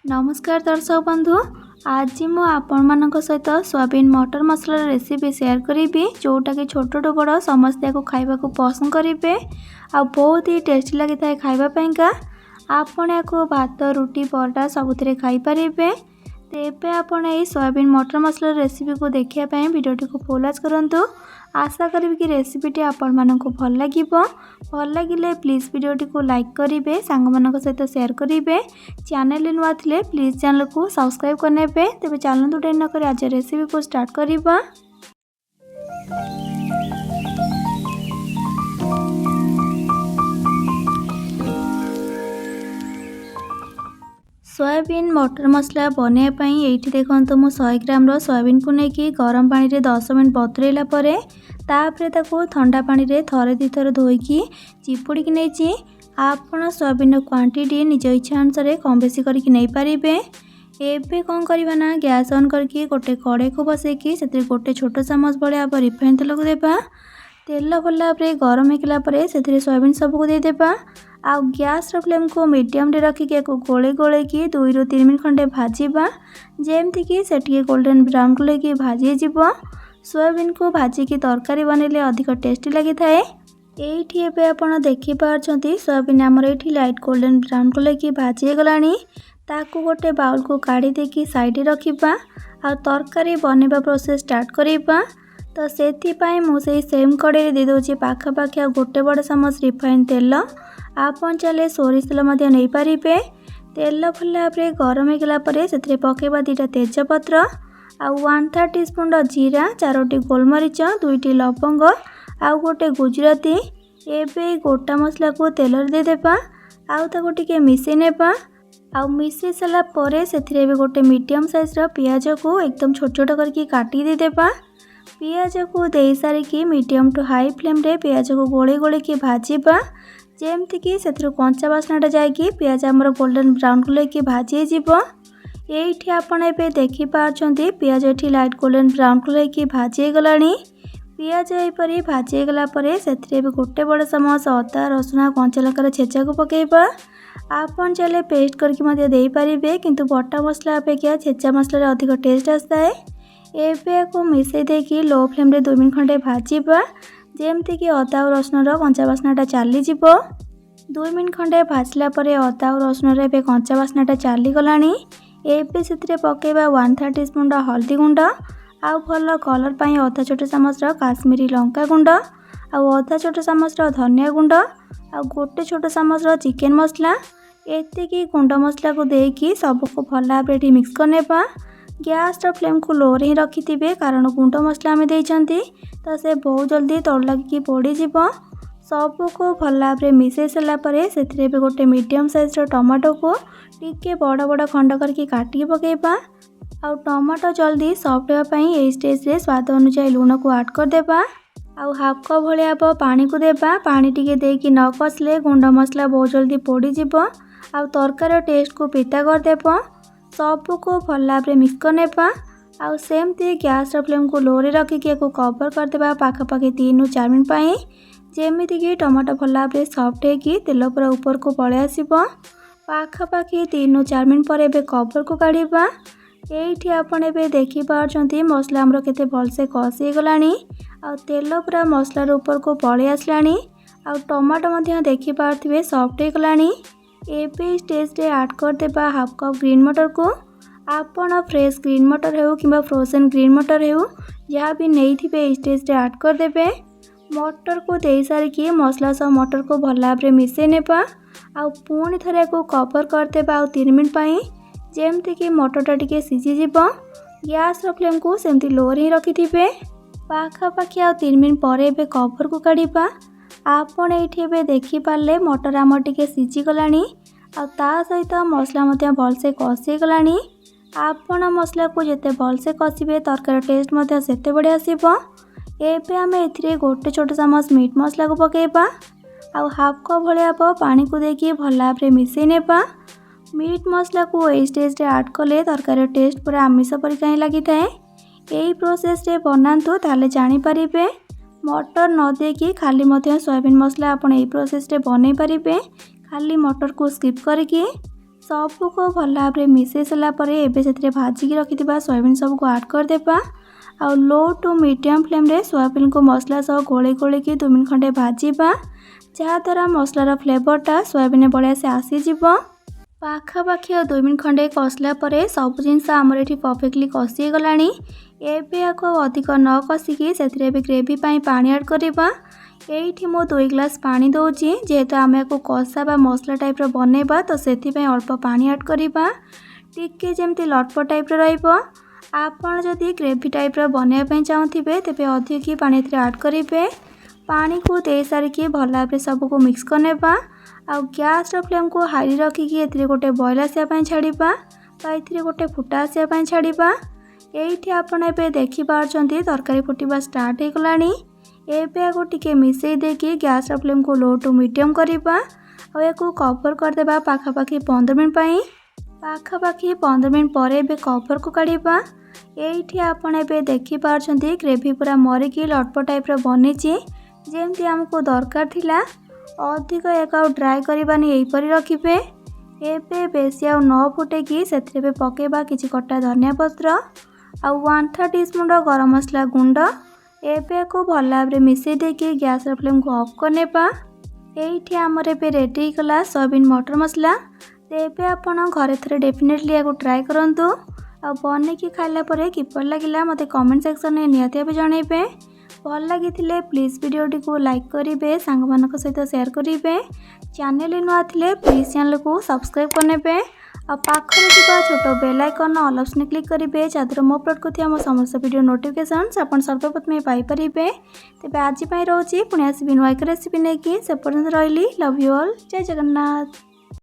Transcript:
नमस्कार दर्शक बंधु। आज मु आपण सहित सोयाबीन मटर मसला रेसिपी शेयर करी जोटा कि छोट बड़ समस्ते को खाइबा को पसंद करेंगे आ बहुत ही टेस्टी लगी था खाइबापा। आपण या भात रुटी परोटा सबुथ खाई पारे। तेबे आपण ये सोयाबीन मटर मसला रेसिपी को देखापी वीडियोटी को फुल वॉच करंतु। आशा करी कि रेसिपीटी आपण मानक भल लगे प्लीज वीडियोटी को लाइक करेंगे, सांग मानक सहित शेयर करेंगे। चैनल नुआ थे प्लीज चैनल को सब्सक्राइब करने तेज चलतु डेरी नक आज रेसिपी को स्टार्ट करवा। सोयाबीन मटर मसला बनवाई ये देखो मु 100 ग्राम सोयाबीन को लेकिन गरम पानी रे 10 मिनट बतुरेला तापरे ताको ठंडा पानी रे थरे दी थर धोईकी चिपुड़ी की नहीं। आपण सोयाबीन क्वांटिटी निज इच्छा अनुसार कम बेसी करके नहीं पारे। एबे कौन करवा ना गैस ऑन करके गोटे कड़े को बसैकी से गोटे छोट चामच भाया रिफाइन तेल को देबा। तेल भल भाव गरम होगा से सोयाबीन सबको देदेबा। आ गैस फ्लेम को मीडियम रे रखिकी गोले गोले की 2 ରୁ 3 मिनट खंडे भाजवा जेमती कि से गोल्डन ब्राउन को लेकिन भाजी जीव। सोयाबीन को भाजिकी तरकारी बनइले अधिक टेस्टी लगी थाए। एठी एबे आपण देखि पारछंती सोयाबीन हमर एठी लाइट गोल्डन ब्राउन को लेकिन भाजी गलानी। ताकू गोटे बाउल को काढ़ी देकी साइड रखिबा आ तरकारी बनेबा प्रोसेस स्टार्ट करिबा। तो सेथिपाई मु सेही सेम कड़े दे दोची पाखापाखि आ गोटे बड़ चामच रिफाइन तेल। आपन चले सोरिष तेल मध्य नहीं पारे। तेल भल भाव गरम होगा से पकेबा 2टा तेजपत्र आ 1/3 टीस्पून जीरा, 4टी गोलमरीच, 2टी लवंग आउ गोटे गुजराती। एबे गोटा मसला को तेल दे देबा आउ ताको टिके मिसै नेबा। आउ मिसै साला परे सेथिरे भी गोटे मीडियम साइज रो प्याज को एकदम छोट छोट करके काटी दे देबा। प्याज को दे सारिकी मीडियम टू हाई फ्लेम रे प्याज को गोले गोले की भाजीबा जेमती कि से कंचा बास्नाटा जाएगी प्याज आमर गोल्डन ब्राउन को लेकिन भाजी जीव। ये आपड़ ए देखी पार्टी प्याज ये लाइट गोल्डन ब्राउन को लेकिन भाजी गलानी। प्याज यहपरी भाजी गला से गोटे बड़ चामच अदा रसुण कंचा लंकार छेचा को पकेबा। आपन चले पेस्ट करके दे पारे किंतु बटा मसला अपेक्षा छेचा मसला अधिक टेस्ट आसता है। एबे को मिसई देकी लो फ्लेम रे 2 मिनट खंडे भाजीबा जेमती कि अदा और रसुण कंचा बास्नाटा चली जीव। 2 मिनट खंडे भाजला अदा और रसुण रे कंचा बास्नाटा चली गलानी। एबे से पकेबा 1/3 टीस्पून हल्दी गुंड आउ भल कलर पाई अधा छोट चामच काश्मीरी लंका गुंड आउ अधा छोट चामच धनिया गुंड आउ गोटे छोट चामच चिकेन मसला। एतिकी गुंड मसला को देकी सबको भल भाव मिक्स करनेबा। गैस फ्लेम को लो रे ही रखि कारण गुंड मसला आम देइछंती तो से बहुत जल्दी तल लगिकी पोड़ीजीव। सबको भल भाव मिसई सारा से गोटे मीडियम साइज टमाटो को टिके बड़ बड़ खंड करके काटिकी पकेबा। आउ टमाटो जल्दी सॉफ्ट होगापाई ये स्टेज रे स्वाद अनुसार लुण को ऐड करदेबा। आउ हाफ कप भाया पानी को देबा। पानी टिके देकी न कसले गुंड मसला बहुत जल्दी पोड़ीजीव आउ तरकार टेस्ट को पिता करदेब। सबको भल भाव मिक्स करनेबा आउ सेमती गैस फ्लेम को लो रे रखिकी कवर करदेबा पाखापाखि 3 ରୁ 4 मिनट पाई जेमिति कि टमाटो भल भाव सॉफ्ट होगी तेल पूरा ऊपर को पलि आसिबो। पाखापाखि 3 ରୁ 4 मिनट पर एबे कवर को काढ़िबा। एठी आपण एबे देखि पारछंती मसला हमरो केते भल से कसी गलानी आ तेल पूरा मसला ऊपर को पलि आसलानी आ टमाटो मध्य देखि पारथिबे सॉफ्ट हो गलानी। एबे स्टेज रे ऐड कर देबा हाफ कप ग्रीन मटर को। आपण फ्रेश ग्रीन मटर हो कि फ्रोजन ग्रीन मटर हो जहाँ भी नहीं थे स्टेज रे ऐड कर देबे। मटर को दे सारिकी मसला सब मटर को भल भाव मिसई नेबा आ पुणी थरे को कवर कर देबा 3 मिनट पाई जेमती कि मटरटा टिके सीझी जीव। गैस फ्लेम को सेमती लो रे ही रखिथिबे। पाखापाखि 3 मिनट पर एबे कवर को काढ़िबा। आपण एठी एबे देखि पारले मटर आम टिके सीझी गलानी आ ता सहित मसला मध्य भल से कसी गलानी। आपण मसला को जेते भल से कसिबे तरकार टेस्ट मध्य सेते बढ़िया आसीबो। एबे आमे एथिरे गोटे छोट चामच मीट मसला को पकेबा आउ हाफ कप भाया पानी को देकी भल भाव मिसई नेबा। मीट मसला को ए स्टेज रे ऐड कले तरकारी टेस्ट पूरा आमिष परि कहीं लगी थाए। यही प्रोसेस रे बनातु ताले जानि परिबे। मटर न देकी खाली सोयाबीन मसला आपण यही प्रोसेस रे बनै परिबे। खाली मटर को स्किप करके सबको भल भाव में मिसई सारापर एवं भाजिक रखिथिबा सोयाबीन सबको ऐड करदेबा। आ लो टू मीडियम फ्लेम रे सोयाबीन को मसला सह गोले गोलेकी 2 मिनट खंडे भाजिबा, जहाँद्वारा मसलार फ्लेवरटा सोयाबीन बढ़िया से आसीजिब। पाखापाखि 2 मिनट खंडे कसला परे सब जिनस आमर ये परफेक्टली कषि गलानी। एबे आको अधिक न कषिकी से ग्रेवी पाई पानी ऐड करबा। एठी मो 2 ग्लास पानी दौची, जेहेतु आम को कषा बा मसला टाइप रो बनैबा तो सेथिपाई अल्प पानी ऐड करबा। टिके जेमती लटपट टाइप रो रहइबो। आपण जदि ग्रेवी टाइप रो बनैबा पई चाहुथिबे तेबे अधिक की पानी ऐड करिवे। पानी को दे सारिकी भल भाव सबको मिक्स करनेबा। आ गैस फ्लेम को हाई रखिकी एथिरे गोटे बॉयल आसिया छाड़िबा बा एथिरे गोटे फुटा आसिया छाड़िबा। एठी आपण एबे देखि पारछंती तरकारी फुटिबा स्टार्ट हो गलानी। एबे आगो टिके मिसई देकी गैस फ्लेम को लो टू मीडियम करबा और याको कवर करदेबा पाखापाखि 15 मिनट पई। पाखापाखि 15 मिनट पर एबे कवर को काढ़िबा। एठी आपण एबे देखि पारछंती ग्रेवी पूरा मरिकी लटपट टाइप रो बनिची, जेमती हमको दरकार थिला। अधिक एक ड्राई करबानी यहीपरी रखिबे। एबे बेसी आ न फुटेकी से पकेबा किछि कटा धनिया पत्र आ 1/3 टीस्पून गरम मसला गुंड। एबे को भल भाव मिसई देकी गैस फ्लेम को ऑफ करनेबा। एठी आमर एबे रेडी गला सोयाबीन मटर मसला। एबे आपण घरे थरे डेफिनेटली याको ट्राई करंतु आ बनेकी खाइला परे किपर लागिला मते कमेंट सेक्शन में निहाती भाबे जणाइबे। भल लगी प्लीज वीडियोटी को लाइक करेंगे, सांग मानक सहित शेयर करेंगे। चैनल नुआ थे प्लीज चैनल को सब्सक्राइब करने और पाखर छोट bell icon all option click करेंगे, जहाँद्वारा मो अपलोड करथिबा मो समस्त वीडियो नोटिफिकेशंस आपण सर्वप्रथमे पाई परिबे। तेबे आज पई रहउची पुणी आसीबी नुआ एक रेसिपी नेकी। से पर्यंत रहिली। Love you all. जय जगन्नाथ।